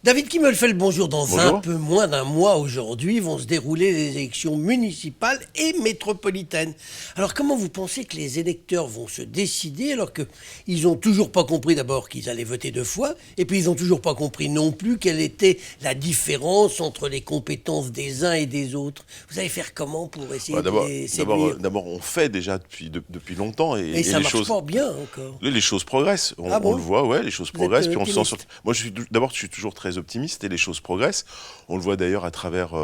David Kimmelfeld, bonjour. Dans un Bonjour. peu moins d'un mois aujourd'hui vont se dérouler les élections municipales et métropolitaines. Alors comment vous pensez que les électeurs vont se décider alors qu'ils n'ont toujours pas compris d'abord qu'ils allaient voter deux fois et puis ils n'ont toujours pas compris non plus quelle était la différence entre les compétences des uns et des autres? Vous allez faire comment pour essayer de les séduire? D'abord, on fait déjà depuis longtemps Et ça les marche choses. pas bien encore. Les choses progressent, Ah on bon? le voit, ouais, les choses Vous êtes progressent. Puis on se sent optimiste? Moi, je suis toujours très optimiste et les choses progressent. On le voit d'ailleurs à travers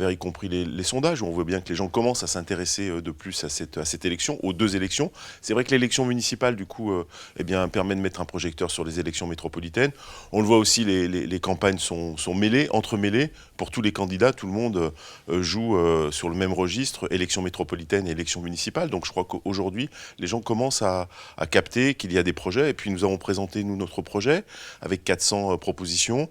y compris les sondages, où on voit bien que les gens commencent à s'intéresser de plus à cette élection, aux deux élections. C'est vrai que l'élection municipale, du coup, eh bien, permet de mettre un projecteur sur les élections métropolitaines. On le voit aussi, les campagnes sont mêlées, entremêlées. Pour tous les candidats, tout le monde joue sur le même registre, élection métropolitaine et élection municipale. Donc je crois qu'aujourd'hui, les gens commencent à capter qu'il y a des projets. Et puis nous avons présenté, nous, notre projet avec 400 propositions.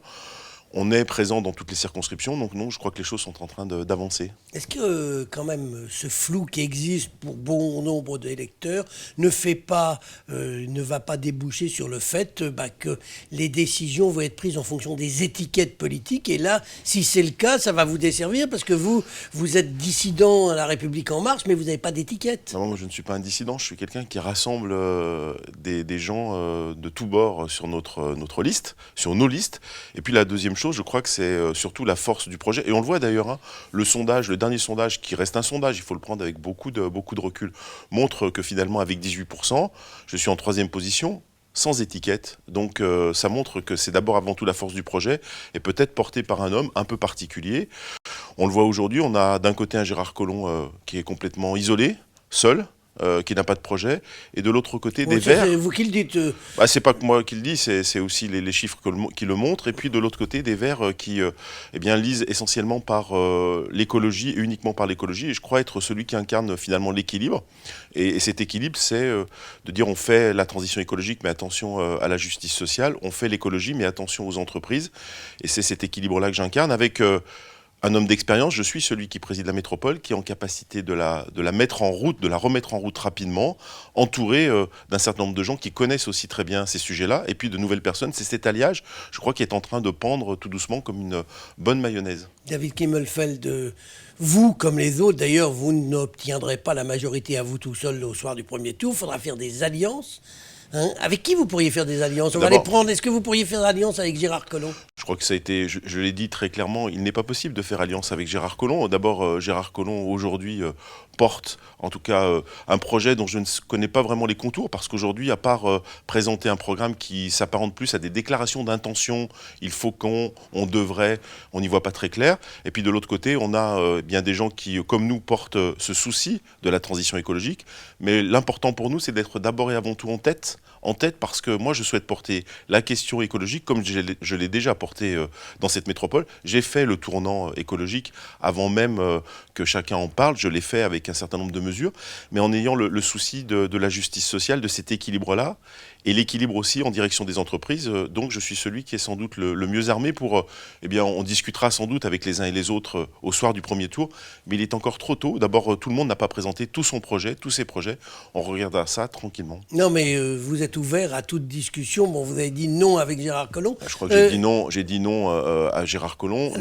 On est présent dans toutes les circonscriptions, donc non, je crois que les choses sont en train d'avancer. Est-ce que quand même ce flou qui existe pour bon nombre d'électeurs ne va pas déboucher sur le fait que les décisions vont être prises en fonction des étiquettes politiques? Et là, si c'est le cas, ça va vous desservir parce que vous êtes dissident à La République En Marche, mais vous n'avez pas d'étiquette. Non, moi, je ne suis pas un dissident, je suis quelqu'un qui rassemble des gens de tous bords sur notre liste, sur nos listes. Et puis la deuxième chose, je crois que c'est surtout la force du projet. Et on le voit d'ailleurs, hein, le dernier sondage, qui reste un sondage, il faut le prendre avec beaucoup de recul, montre que finalement, avec 18%, je suis en 3e position, sans étiquette. Donc ça montre que c'est d'abord avant tout la force du projet, et peut-être porté par un homme un peu particulier. On le voit aujourd'hui, on a d'un côté un Gérard Collomb qui est complètement isolé, seul, qui n'a pas de projet, et de l'autre côté des Verts. C'est vous qui le dites. C'est pas que moi qui le dis, c'est aussi les chiffres qui le montrent, et puis de l'autre côté des Verts qui eh bien, lisent essentiellement par l'écologie, et uniquement par l'écologie, et je crois être celui qui incarne finalement l'équilibre. Et cet équilibre, c'est de dire on fait la transition écologique, mais attention à la justice sociale, on fait l'écologie, mais attention aux entreprises, et c'est cet équilibre-là que j'incarne avec... un homme d'expérience, je suis celui qui préside la métropole, qui est en capacité de la mettre en route, de la remettre en route rapidement, entouré d'un certain nombre de gens qui connaissent aussi très bien ces sujets-là, et puis de nouvelles personnes. C'est cet alliage, je crois, qui est en train de pendre tout doucement comme une bonne mayonnaise. David Kimmelfeld, vous, comme les autres, d'ailleurs, vous n'obtiendrez pas la majorité à vous tout seul au soir du premier tour. Il faudra faire des alliances. Hein. Avec qui vous pourriez faire des alliances? On va les prendre. Est-ce que vous pourriez faire alliance avec Gérard Collomb? Je crois que ça a été, je l'ai dit très clairement, il n'est pas possible de faire alliance avec Gérard Collomb. D'abord, Gérard Collomb, aujourd'hui, porte en tout cas un projet dont je ne connais pas vraiment les contours, parce qu'aujourd'hui, à part présenter un programme qui s'apparente plus à des déclarations d'intention, il faut on devrait, on n'y voit pas très clair. Et puis de l'autre côté, on a bien des gens qui, comme nous, portent ce souci de la transition écologique. Mais l'important pour nous, c'est d'être d'abord et avant tout en tête, parce que moi, je souhaite porter la question écologique comme je l'ai déjà porté dans cette métropole. J'ai fait le tournant écologique avant même que chacun en parle. Je l'ai fait avec un certain nombre de mesures, mais en ayant le souci de la justice sociale, de cet équilibre-là, et l'équilibre aussi en direction des entreprises. Donc je suis celui qui est sans doute le mieux armé pour... eh bien, on discutera sans doute avec les uns et les autres au soir du premier tour, mais il est encore trop tôt. D'abord, tout le monde n'a pas présenté tout son projet, tous ses projets. On regardera ça tranquillement. Non, mais vous êtes ouvert à toute discussion. Bon, vous avez dit non avec Gérard Collomb. Je crois que j'ai dit non à Gérard Collomb.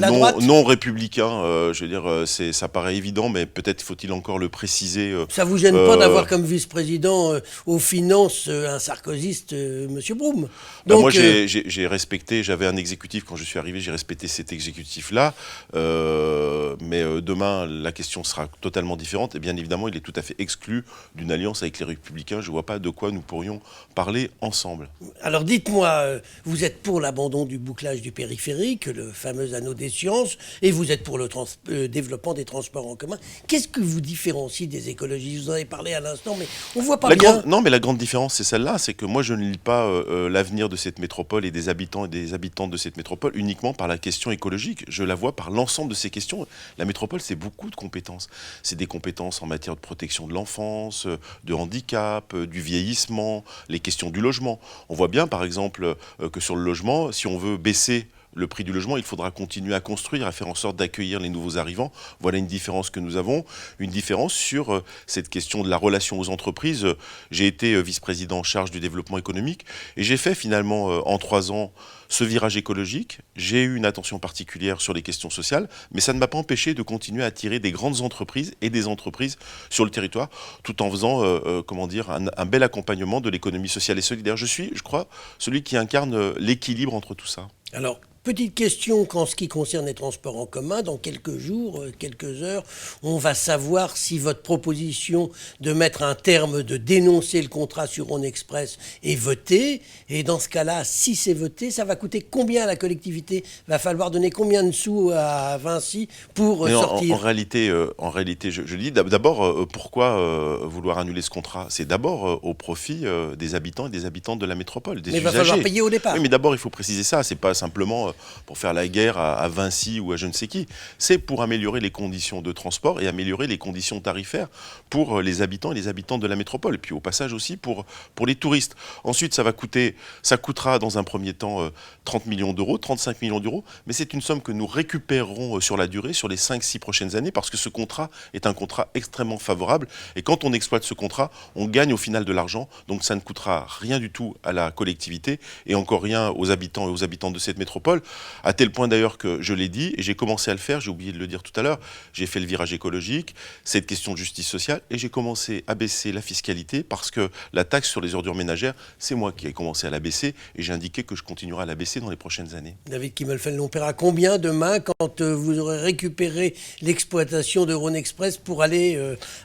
Non républicain, je veux dire, ça paraît évident, mais peut-être faut-il encore le préciser. Ça vous gêne pas d'avoir comme vice-président aux finances un sarkozyste, Monsieur Brome? Donc, moi, j'ai respecté, j'avais un exécutif quand je suis arrivé, j'ai respecté cet exécutif-là, mais demain, la question sera totalement différente, et bien évidemment, il est tout à fait exclu d'une alliance avec les Républicains. Je ne vois pas de quoi nous pourrions parler ensemble. Alors dites-moi, vous êtes pour l'abandon du bouclage du périphérique, le fameux anneau des sciences, et vous êtes pour le développement des transports en commun. Qu'est-ce que vous différencie des écologistes? Vous en avez parlé à l'instant, mais on ne voit pas bien. Non, mais la grande différence, c'est celle-là, c'est que moi, je ne lis pas l'avenir de cette métropole et des habitants et des habitantes de cette métropole uniquement par la question écologique. Je la vois par l'ensemble de ces questions. La métropole, c'est beaucoup de compétences. C'est des compétences en matière de protection de l'enfance, de handicap, du vieillissement, les questions du logement. On voit bien, par exemple, que sur le logement, si on veut baisser le prix du logement, il faudra continuer à construire, à faire en sorte d'accueillir les nouveaux arrivants. Voilà une différence que nous avons, une différence sur cette question de la relation aux entreprises. J'ai été vice-président en charge du développement économique et j'ai fait finalement en 3 ans ce virage écologique. J'ai eu une attention particulière sur les questions sociales, mais ça ne m'a pas empêché de continuer à attirer des grandes entreprises et des entreprises sur le territoire, tout en faisant un bel accompagnement de l'économie sociale et solidaire. Je suis, je crois, celui qui incarne l'équilibre entre tout ça. Alors, petite question qu'en ce qui concerne les transports en commun, dans quelques jours, quelques heures, on va savoir si votre proposition de mettre un terme, de dénoncer le contrat sur Rhône Express est votée. Et dans ce cas-là, si c'est voté, ça va coûter combien à la collectivité? Va falloir donner combien de sous à Vinci pour sortir? En réalité, je dis d'abord, pourquoi vouloir annuler ce contrat? C'est d'abord au profit des habitants et des habitantes de la métropole, des Mais il va usagers. falloir payer au départ. Oui, mais d'abord, il faut préciser ça. C'est pas simplement pour faire la guerre à Vinci ou à je ne sais qui. C'est pour améliorer les conditions de transport et améliorer les conditions tarifaires pour les habitants et les habitantes de la métropole. Et puis au passage aussi pour les touristes. Ensuite, ça coûtera dans un premier temps 30 millions d'euros, 35 millions d'euros. Mais c'est une somme que nous récupérerons sur la durée, sur les 5-6 prochaines années, parce que ce contrat est un contrat extrêmement favorable. Et quand on exploite ce contrat, on gagne au final de l'argent. Donc ça ne coûtera rien du tout à la collectivité et encore rien aux habitants et aux habitantes de cette métropole. À tel point d'ailleurs que je l'ai dit, et j'ai commencé à le faire, j'ai oublié de le dire tout à l'heure, j'ai fait le virage écologique, cette question de justice sociale, et j'ai commencé à baisser la fiscalité parce que la taxe sur les ordures ménagères, c'est moi qui ai commencé à la baisser, et j'ai indiqué que je continuerai à la baisser dans les prochaines années. David Kimmelfeld, on paiera combien demain quand vous aurez récupéré l'exploitation de Rhône Express pour aller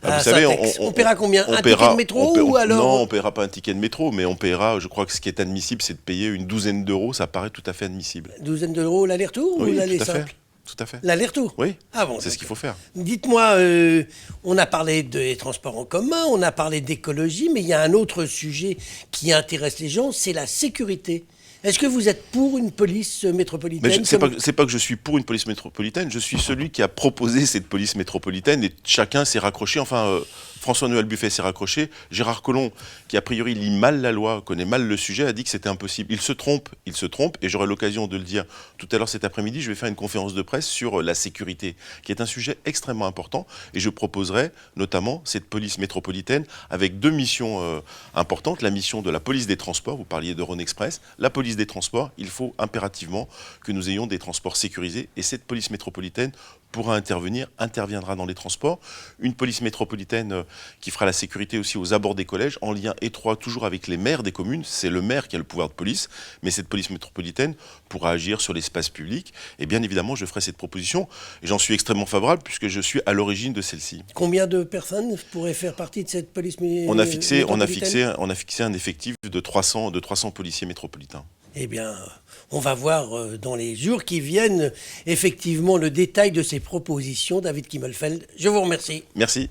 à Saint-Ex? On paiera combien? Un ticket de métro ou alors... Non, on ne paiera pas un ticket de métro, mais on paiera, je crois que ce qui est admissible, c'est de payer une douzaine d'euros, ça paraît tout à fait admissible. Douzaine d'euros l'aller-retour ou l'aller simple? Tout à fait. L'aller-retour? Oui, ah bon, c'est ce qu'il faut faire. Dites-moi, on a parlé des transports en commun, on a parlé d'écologie, mais il y a un autre sujet qui intéresse les gens, c'est la sécurité. Est-ce que vous êtes pour une police métropolitaine? C'est pas que je suis pour une police métropolitaine, je suis celui qui a proposé cette police métropolitaine et chacun s'est raccroché, François-Noël Buffet s'est raccroché, Gérard Collomb, qui a priori lit mal la loi, connaît mal le sujet, a dit que c'était impossible. Il se trompe, et j'aurai l'occasion de le dire tout à l'heure cet après-midi, je vais faire une conférence de presse sur la sécurité, qui est un sujet extrêmement important, et je proposerai notamment cette police métropolitaine avec 2 missions importantes, la mission de la police des transports, vous parliez de Rhône Express, la police des transports, il faut impérativement que nous ayons des transports sécurisés, et cette police métropolitaine interviendra dans les transports. Une police métropolitaine qui fera la sécurité aussi aux abords des collèges, en lien étroit toujours avec les maires des communes. C'est le maire qui a le pouvoir de police, mais cette police métropolitaine pourra agir sur l'espace public. Et bien évidemment, je ferai cette proposition. Et j'en suis extrêmement favorable puisque je suis à l'origine de celle-ci. Combien de personnes pourraient faire partie de cette police métropolitaine? On a fixé un effectif de 300 policiers métropolitains. Eh bien, on va voir dans les jours qui viennent effectivement le détail de ces propositions. David Kimmelfeld, je vous remercie. Merci.